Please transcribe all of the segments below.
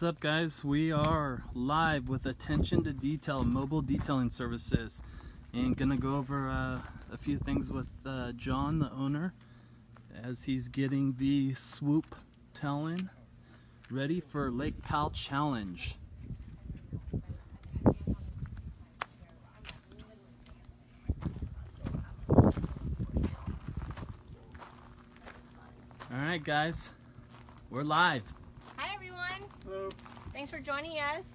What's up, guys? We are live with Attention to Detail mobile detailing services, and gonna go over a few things with John, the owner, as he's getting the Swoop towing ready for Lake Powell Challenge. All right, guys, we're live. Hi everyone. Hello. Thanks for joining us.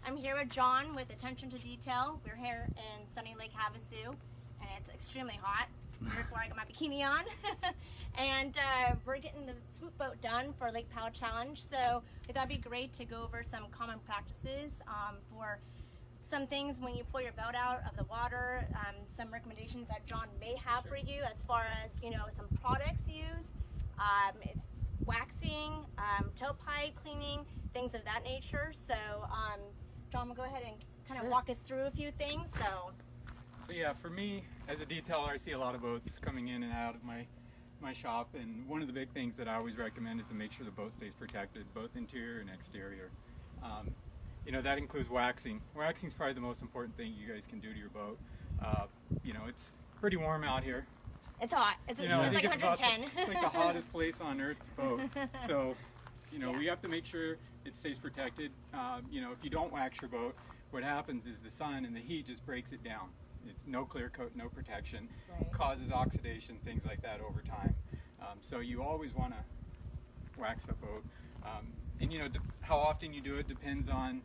I'm here with John with Attention to Detail. We're here in sunny Lake Havasu, and it's extremely hot. Before I got my bikini on, and we're getting the swoop boat done for Lake Powell Challenge. So we thought it'd be great to go over some common practices for some things when you pull your boat out of the water. Some recommendations that John may have for you as far as some products used. It's waxing, tailpipe cleaning, things of that nature. So John will go ahead and kind of walk us through a few things. So yeah, for me as a detailer, I see a lot of boats coming in and out of my shop, and one of the big things that I always recommend is to make sure the boat stays protected, both interior and exterior. That includes waxing. Waxing is probably the most important thing you guys can do to your boat. It's pretty warm out here. it's hot. It's like 110. It's like the hottest place on earth to boat. So, we have to make sure it stays protected. If you don't wax your boat, what happens is the sun and the heat just breaks it down. It's no clear coat, no protection, right. Causes oxidation, things like that over time. So you always want to wax the boat. How often you do it depends on,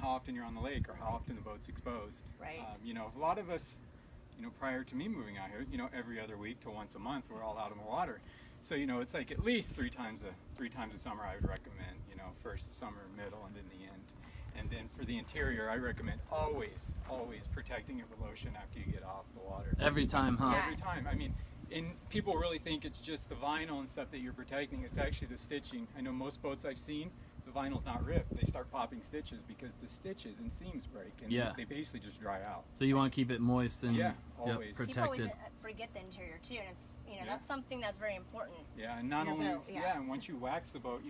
how often you're on the lake or how often the boat's exposed. Right. A lot of us, prior to me moving out here, every other week to once a month, we're all out on the water. So, it's like at least three times a summer I would recommend, first the summer, middle, and then the end. And then for the interior, I recommend always protecting it with lotion after you get off the water. Every time, huh? Yeah. Every time. I mean, people really think it's just the vinyl and stuff that you're protecting. It's actually the stitching. I know most boats I've seen, the vinyl's not ripped. They start popping stitches because the stitches and seams break, and they basically just dry out. So you want to keep it moist and always. protected. People always forget the interior too, and it's that's something that's very important. Yeah, and not only boat, and once you wax the boat,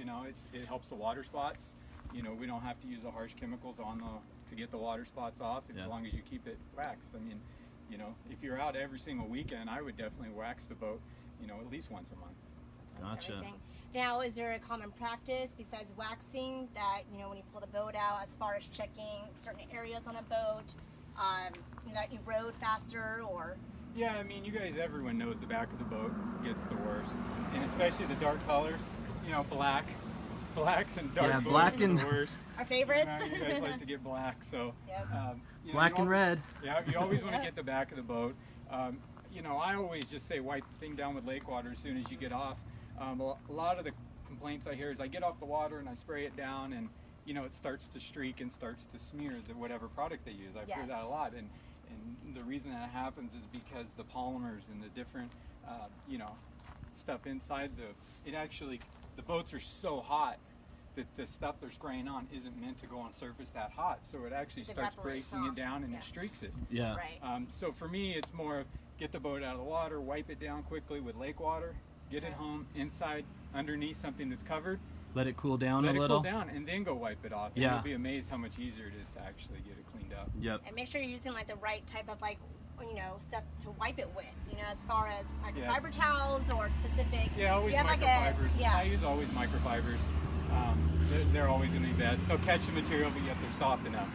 it helps the water spots. We don't have to use the harsh chemicals to get the water spots off as long as you keep it waxed. I mean, if you're out every single weekend, I would definitely wax the boat, at least once a month. Gotcha. Everything. Now, is there a common practice besides waxing that when you pull the boat out, as far as checking certain areas on a boat, that you rode faster or? Yeah, I mean, everyone knows the back of the boat gets the worst, and especially the dark colors. Blacks and dark black and are the worst. Our favorites. You guys like to get black, so black and red. Yeah, you always want to get the back of the boat. I always just say wipe the thing down with lake water as soon as you get off. A lot of the complaints I hear is I get off the water and I spray it down, and it starts to streak and starts to smear whatever product they use. I've heard that a lot, and the reason that happens is because the polymers and the different stuff inside the boats are so hot that the stuff they're spraying on isn't meant to go on surface that hot, so it actually starts breaking it down and it streaks it. Yeah. Right. So for me, it's more of get the boat out of the water, wipe it down quickly with lake water, get it home inside underneath something that's covered. Let it cool down a little. Let it cool down and then go wipe it off. And Yeah. you'll be amazed how much easier it is to actually get it cleaned up. Yep. And make sure you're using the right type of stuff to wipe it with. As far as microfiber towels or specific. Yeah, always microfibers. I use always microfibers. They're always going to be best. They'll catch the material, but yet they're soft enough.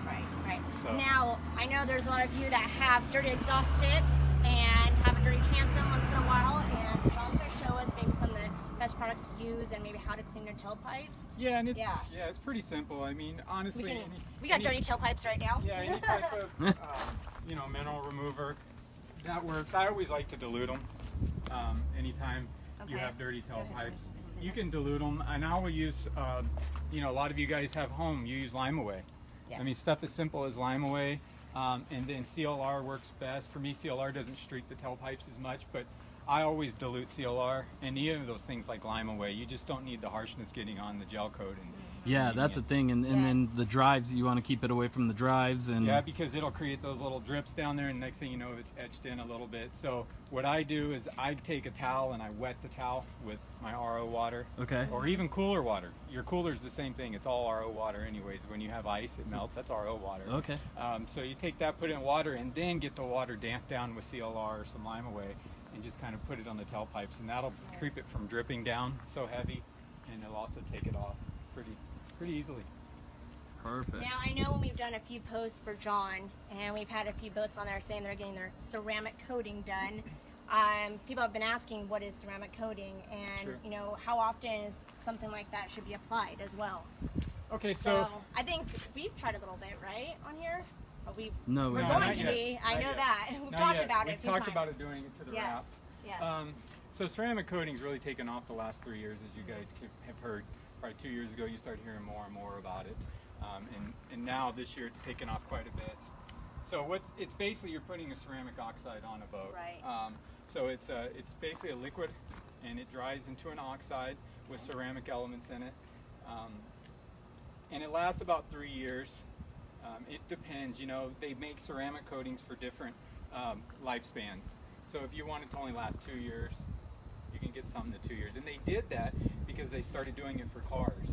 Right. So. Now, I know there's a lot of you that have dirty exhaust tips and have a dirty transom once in a while, and John's going to show us maybe some of the best products to use and maybe how to clean your tailpipes. Yeah, and it's pretty simple. I mean, honestly, we got dirty tailpipes right now. Yeah, any type of mineral remover that works. I always like to dilute them. Anytime you have dirty tailpipes, you can dilute them, and I will use. A lot of you guys have home. You use Lime Away. Yes. I mean, stuff as simple as Lime Away, and then CLR works best. For me, CLR doesn't streak the tailpipes as much, but I always dilute CLR, and either of those things like Lime Away. You just don't need the harshness getting on the gel coat Yeah, that's the thing, and then Yes. the drives, you want to keep it away from the drives, and Yeah, because it'll create those little drips down there, and next thing you know, it's etched in a little bit. So what I do is I take a towel and I wet the towel with my RO water. Okay. Or even cooler water. Your cooler's the same thing. It's all RO water anyways. When you have ice, it melts. That's RO water. Okay. So you take that, put it in water, and then get the water damped down with CLR or some lime away, and just kind of put it on the tailpipes, and that'll keep it from dripping down so heavy, and it'll also take it off pretty easily. Perfect. Now, I know when we've done a few posts for John, and we've had a few boats on there saying they're getting their ceramic coating done. People have been asking what is ceramic coating, and Sure. you know, how often is something like that should be applied as well. Okay, So I think we've tried a little bit, right, on here? But No, we're we going haven't. to not be. yet. I Not know yet. that. We've Not talked yet. about it. We've a few talked times. about it doing it to the Yes. wrap. Yes. So ceramic coating's really taken off the last 3 years, as you guys have heard. Probably 2 years ago, you started hearing more and more about it, and now this year it's taken off quite a bit. So it's basically you're putting a ceramic oxide on a boat. Right. So it's basically a liquid, and it dries into an oxide with ceramic elements in it, and it lasts about 3 years. It depends, you know, they make ceramic coatings for different lifespans. So if you want it to only last 2 years, you can get some to 2 years. And they did that because they started doing it for cars.